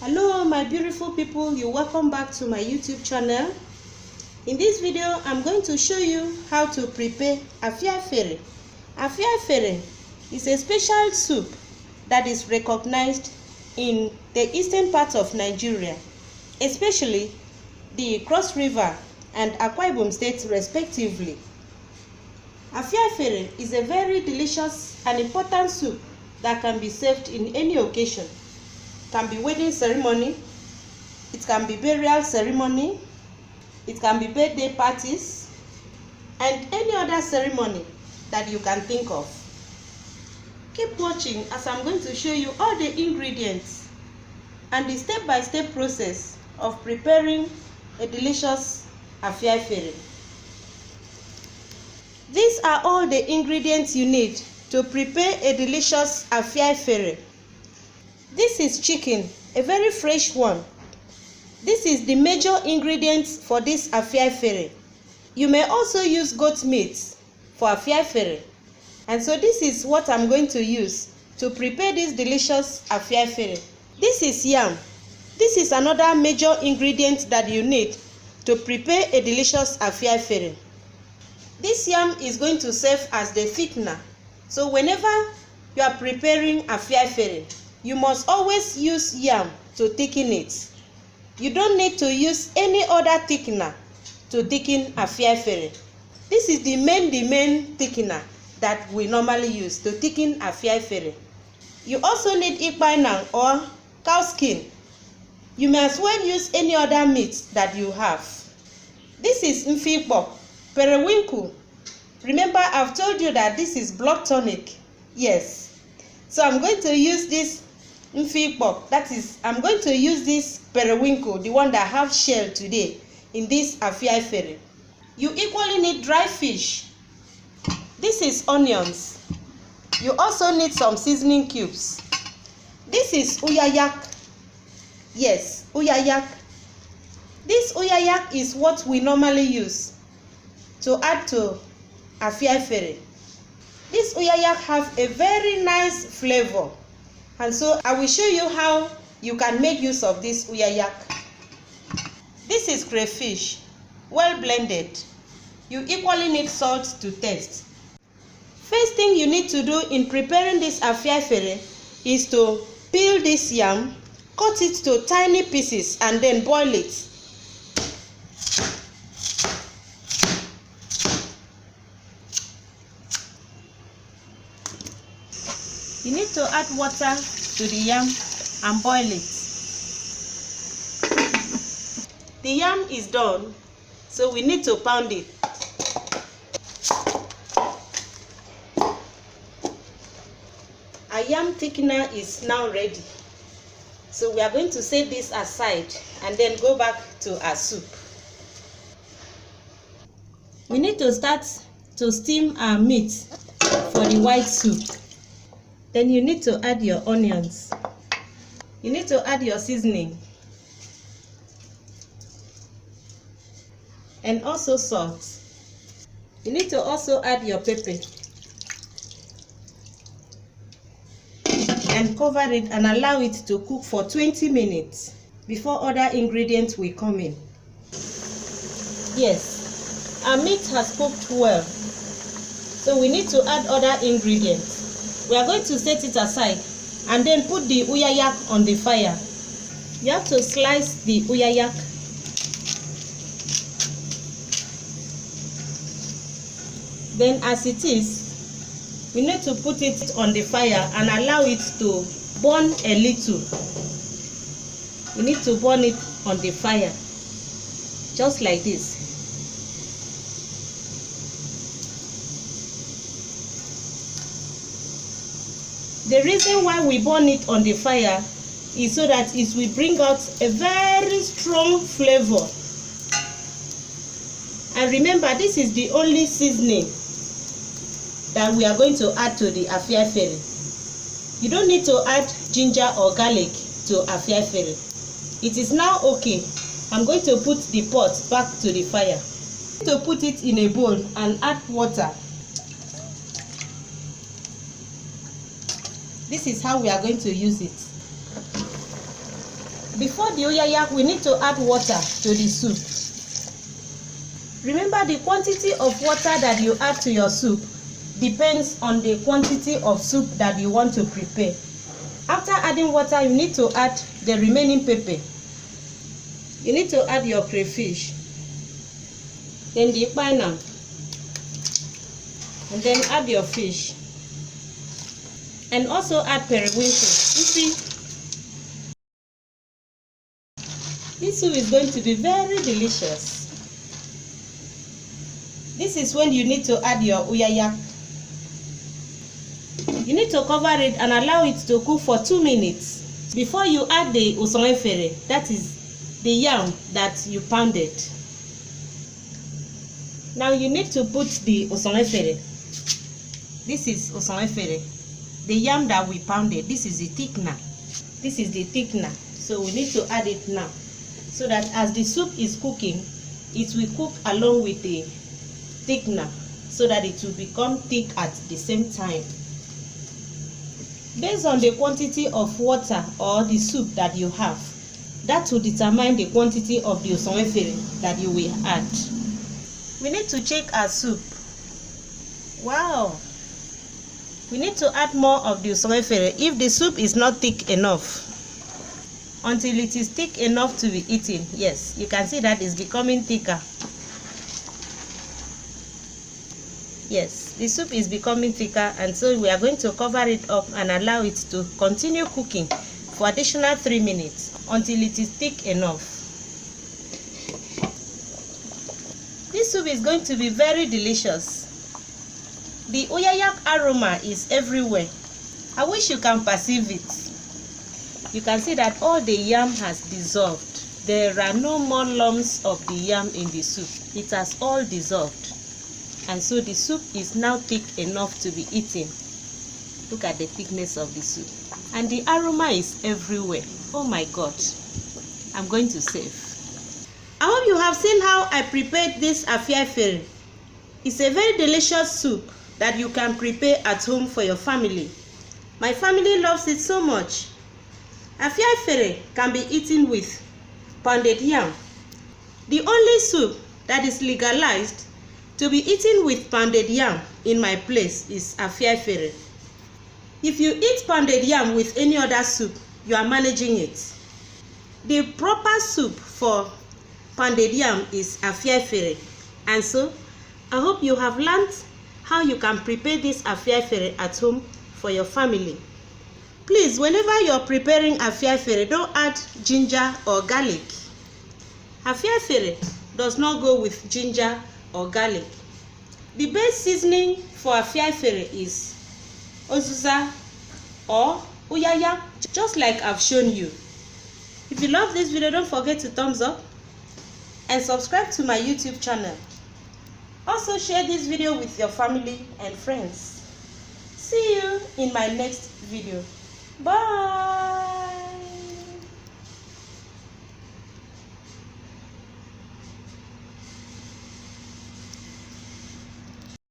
Hello my beautiful people, you're welcome back to my YouTube channel. In this video I'm going to show you how to prepare Afia Efere. Afia Efere is a special soup that is recognized in the eastern part of Nigeria, especially the Cross River and AKWA states respectively. Afia Efere is a very delicious and important soup that can be served in any occasion. It can be wedding ceremony, it can be burial ceremony, it can be birthday parties, and any other ceremony that you can think of. Keep watching as I'm going to show you all the ingredients and the step-by-step process of preparing a delicious Afia Efere. These are all the ingredients you need to prepare a delicious Afia Efere. This is chicken, a very fresh one. This is the major ingredients for this Afia Efere. You may also use goat meat for Afia Efere. And so this is what I'm going to use to prepare this delicious Afia Efere. This is yam. This is another major ingredient that you need to prepare a delicious Afia Efere. This yam is going to serve as the thickener. So whenever you are preparing Afia Efere, you must always use yam to thicken it. You don't need to use any other thickener to thicken Afia Efere. This is the main thickener that we normally use to thicken Afia Efere. You also need ENANG or cow skin. You may as well use any other meat that you have. This is PERIWINKLE. Remember, I've told you that this is blood tonic. Yes. So I'm going to use this that is, I'm going to use this PERIWINKLE, the one that have shell today, in this Afia Efere. You equally need dry fish. This is onions. You also need some seasoning cubes. This is Uyayak. Yes, Uyayak. This Uyayak is what we normally use to add to Afia Efere. This Uyayak have a very nice flavor. And so I will show you how you can make use of this Uyayak. This is crayfish, well blended. You equally need salt to taste. First thing you need to do in preparing this Afia Efere is to peel this yam, cut it to tiny pieces, and then boil it. You need to add water to the yam and boil it. The yam is done, so we need to pound it. Our yam thickener is now ready. So we are going to set this aside and then go back to our soup. We need to start to steam our meat for the white soup. Then you need to add your onions. You need to add your seasoning. And also salt. You need to also add your pepper. And cover it and allow it to cook for 20 minutes before other ingredients will come in. Yes, our meat has cooked well. So we need to add other ingredients. We are going to set it aside and then put the Uyayak on the fire. You have to slice the Uyayak. Then as it is, we need to put it on the fire and allow it to burn a little. We need to burn it on the fire, just like this. The reason why we burn it on the fire is so that it will bring out a very strong flavor. And remember, this is the only seasoning that we are going to add to the Afia Efere. You don't need to add ginger or garlic to Afia Efere. It is now okay. I'm going to put the pot back to the fire. To put it in a bowl and add water. This is how we are going to use it. Before the Uyayak, we need to add water to the soup. Remember, the quantity of water that you add to your soup depends on the quantity of soup that you want to prepare. After adding water, you need to add the remaining pepper. You need to add your crayfish, then the pineapple, and then add your fish, and also add periwinkle. You see, this soup is going to be very delicious. This is when you need to add your Uyayak. You need to cover it and allow it to cook for 2 minutes before you add the Afia Efere, that is the yam that you pounded. Now you need to put the Afia Efere. This is Afia Efere, the yam that we pounded. This is the thickener. This is the thickener. So we need to add it now, so that as the soup is cooking, it will cook along with the thickener, so that it will become thick at the same time. Based on the quantity of water or the soup that you have, that will determine the quantity of the Afia Efere that you will add. We need to check our soup. Wow! We need to add more of the Afia Efere if the soup is not thick enough, until it is thick enough to be eaten. Yes, you can see that it's becoming thicker. Yes, the soup is becoming thicker, and so we are going to cover it up and allow it to continue cooking for additional 3 minutes until it is thick enough. This soup is going to be very delicious. The Uyayak aroma is everywhere. I wish you can perceive it. You can see that all the yam has dissolved. There are no more lumps of the yam in the soup. It has all dissolved. And so the soup is now thick enough to be eaten. Look at the thickness of the soup. And the aroma is everywhere. Oh my God. I'm going to save. I hope you have seen how I prepared this Afia Efere. It's a very delicious soup that you can prepare at home for your family. My family loves it so much. Afia Efere can be eaten with pounded yam. The only soup that is legalized to be eaten with pounded yam in my place is Afia Efere. If you eat pounded yam with any other soup, you are managing it. The proper soup for pounded yam is Afia Efere. And so, I hope you have learned how you can prepare this Afia Efere at home for your family. Please, whenever you are preparing Afia Efere, don't add ginger or garlic. Afia Efere does not go with ginger or garlic. The best seasoning for Afia Efere is ozuza or Uyayak, just like I've shown you. If you love this video, don't forget to thumbs up and subscribe to my YouTube channel. Also share this video with your family and friends. See you in my next video. Bye.